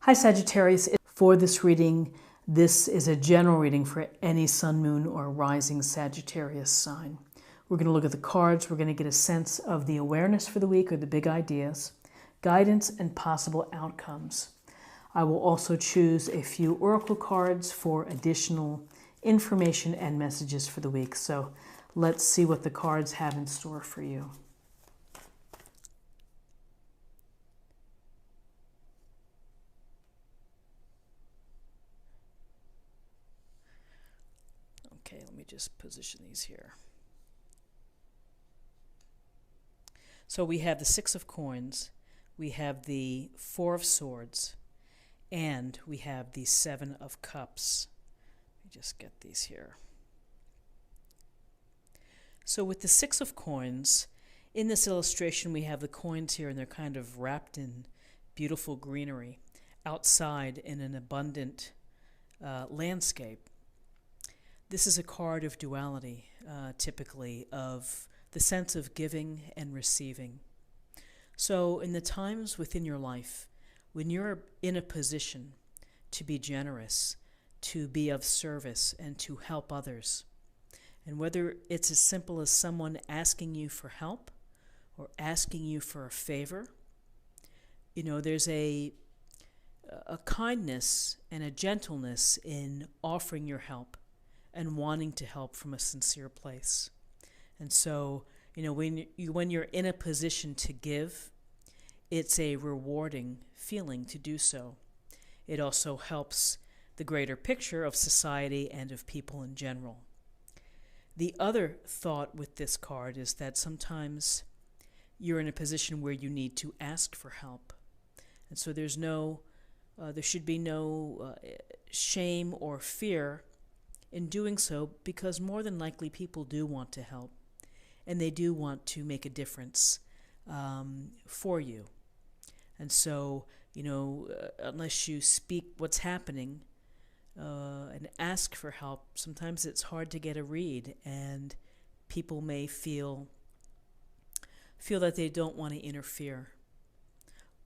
Hi Sagittarius. For this reading, this is a general reading for any sun, moon, or rising Sagittarius sign. We're going to look at the cards. We're going to get a sense of the awareness for the week or the big ideas, guidance, and possible outcomes. I will also choose a few oracle cards for additional information and messages for the week. So let's see what the cards have in store for you. Okay, let me just position these here. So we have the Six of Coins, we have the Four of Swords, and we have the Seven of Cups. Let me just get these here. So with the Six of Coins, in this illustration we have the coins here and they're kind of wrapped in beautiful greenery outside in an abundant landscape. This is a card of duality, typically, of the sense of giving and receiving. So in the times within your life, when you're in a position to be generous, to be of service, and to help others, and whether it's as simple as someone asking you for help or asking you for a favor, there's a kindness and a gentleness in offering your help and wanting to help from a sincere place. And so, when you're in a position to give, it's a rewarding feeling to do so. It also helps the greater picture of society and of people in general. The other thought with this card is that sometimes you're in a position where you need to ask for help. And so there should be no shame or fear in doing so, because more than likely people do want to help and they do want to make a difference for you. And so, unless you speak what's happening and ask for help, sometimes it's hard to get a read, and people may feel that they don't want to interfere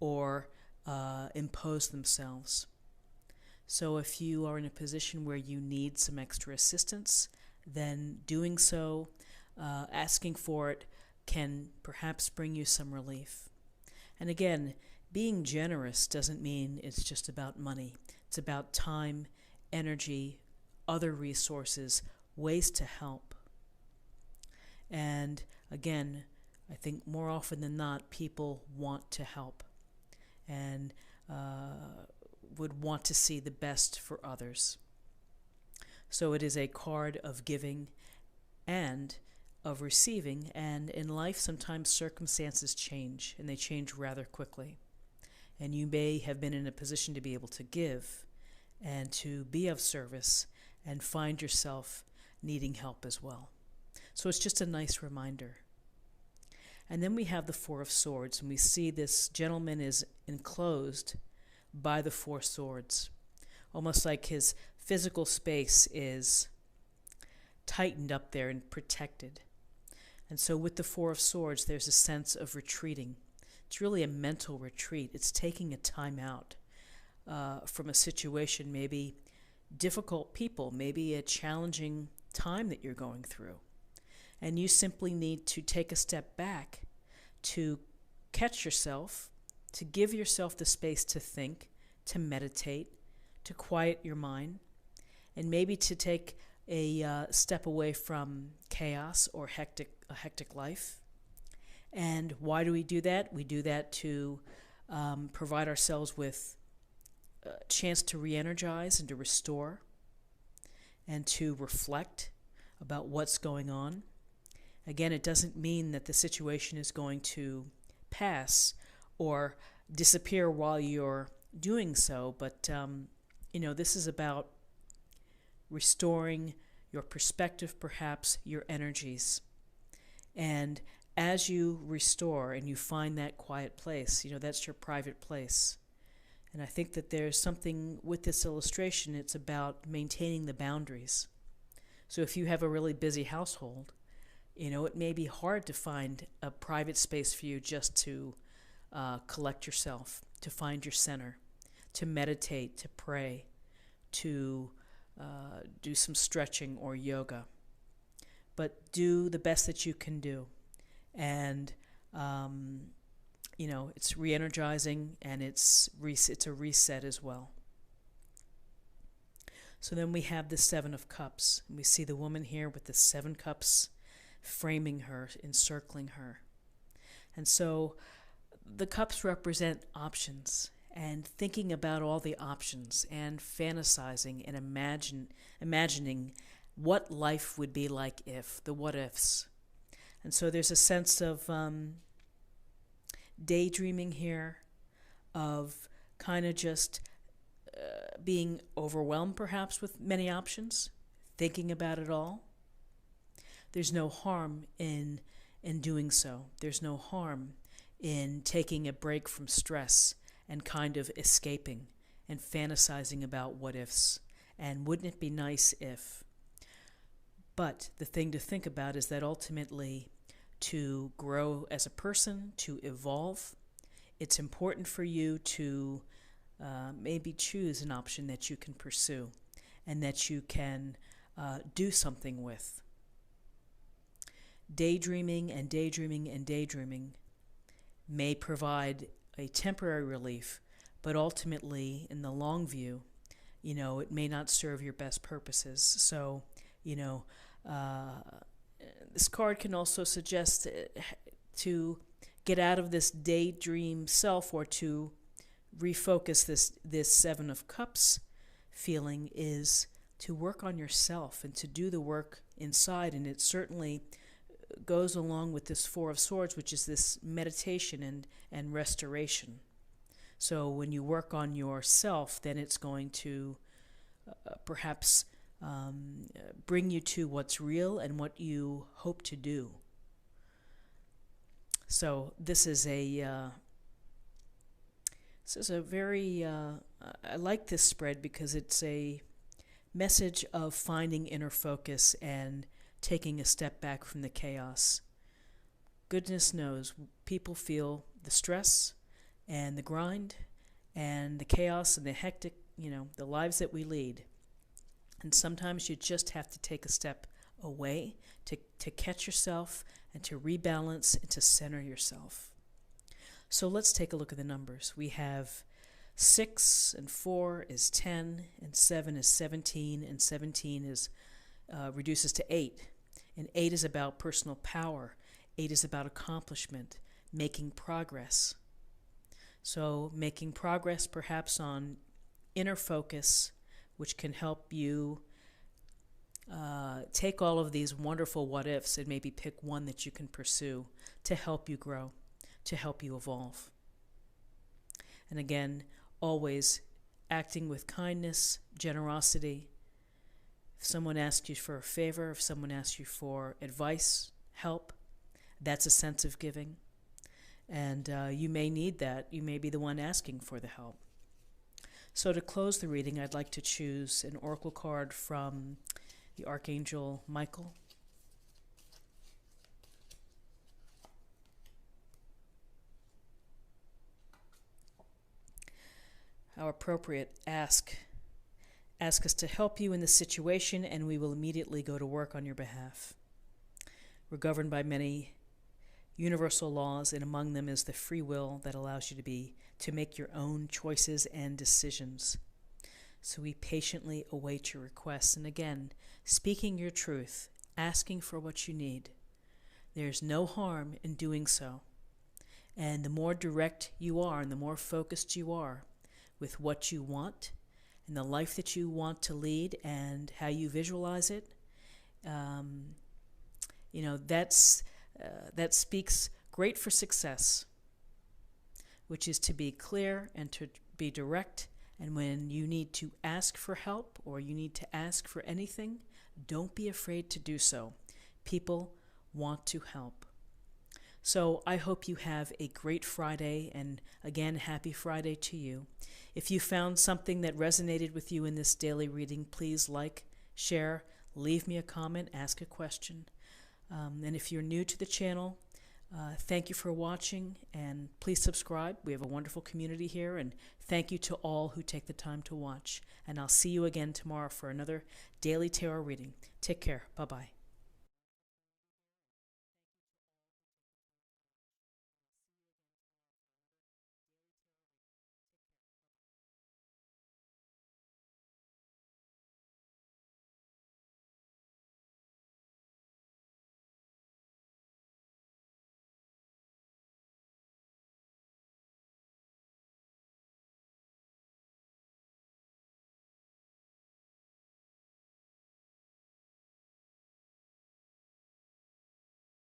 or impose themselves. So if you are in a position where you need some extra assistance, then doing so, asking for it, can perhaps bring you some relief. And again, being generous doesn't mean it's just about money. It's about time, energy, other resources, ways to help. And again, I think more often than not, people want to help and would want to see the best for others. So it is a card of giving and of receiving, and in life sometimes circumstances change, and they change rather quickly. And you may have been in a position to be able to give and to be of service and find yourself needing help as well. So it's just a nice reminder. And then we have the Four of Swords, and we see this gentleman is enclosed by the Four Swords, almost like his physical space is tightened up there and protected. And so with the Four of Swords, there's a sense of retreating. It's really a mental retreat. It's taking a time out from a situation, maybe difficult people, maybe a challenging time that you're going through. And you simply need to take a step back to catch yourself, to give yourself the space to think, to meditate, to quiet your mind, and maybe to take a step away from chaos or a hectic life. And why do we do that? We do that to provide ourselves with a chance to re-energize and to restore and to reflect about what's going on. Again, it doesn't mean that the situation is going to pass or disappear while you're doing so, but this is about restoring your perspective, perhaps your energies. And as you restore and you find that quiet place, that's your private place. And I think that there's something with this illustration, it's about maintaining the boundaries. So if you have a really busy household, it may be hard to find a private space for you just to collect yourself, to find your center, to meditate, to pray, to do some stretching or yoga. But do the best that you can do. And, it's re-energizing, and it's a reset as well. So then we have the Seven of Cups. And we see the woman here with the 7 cups framing her, encircling her. And so the cups represent options, and thinking about all the options and fantasizing and imagining what life would be like if, the what ifs. And so there's a sense of daydreaming here, of kind of just being overwhelmed perhaps with many options, thinking about it all. There's no harm in doing so. There's no harm in taking a break from stress and kind of escaping and fantasizing about what ifs. And wouldn't it be nice if? But the thing to think about is that ultimately, to grow as a person, to evolve, it's important for you to maybe choose an option that you can pursue and that you can do something with. Daydreaming and daydreaming and daydreaming may provide a temporary relief, but ultimately, in the long view, it may not serve your best purposes. So, this card can also suggest to get out of this daydream self, or to refocus this 7 of Cups feeling, is to work on yourself and to do the work inside. And it certainly goes along with this 4 of Swords, which is this meditation and restoration. So when you work on yourself, then it's going to perhaps bring you to what's real and what you hope to do. So this is a very I like this spread because it's a message of finding inner focus and taking a step back from the chaos. Goodness knows, people feel the stress and the grind and the chaos and the hectic, the lives that we lead. And sometimes you just have to take a step away to catch yourself and to rebalance and to center yourself. So let's take a look at the numbers. We have 6 and 4 is 10, and 7 is 17, and 17 is reduces to 8. And 8 is about personal power. 8 is about accomplishment, making progress. So making progress perhaps on inner focus, which can help you take all of these wonderful what ifs and maybe pick one that you can pursue to help you grow, to help you evolve. And again, always acting with kindness, generosity. If someone asks you for a favor, if someone asks you for advice, help, that's a sense of giving. And you may need that. You may be the one asking for the help. So to close the reading, I'd like to choose an oracle card from the Archangel Michael. How appropriate. Ask us to help you in the situation, and we will immediately go to work on your behalf. We're governed by many universal laws, and among them is the free will that allows you to make your own choices and decisions. So we patiently await your requests. And again, speaking your truth, asking for what you need. There's no harm in doing so. And the more direct you are and the more focused you are with what you want and the life that you want to lead and how you visualize it, that speaks great for success, which is to be clear and to be direct. And when you need to ask for help or you need to ask for anything, don't be afraid to do so. People want to help. So I hope you have a great Friday, and again, happy Friday to you. If you found something that resonated with you in this daily reading, please like, share, leave me a comment, ask a question. And if you're new to the channel, Thank you for watching, and please subscribe. We have a wonderful community here, and thank you to all who take the time to watch. And I'll see you again tomorrow for another daily tarot reading. Take care. Bye-bye.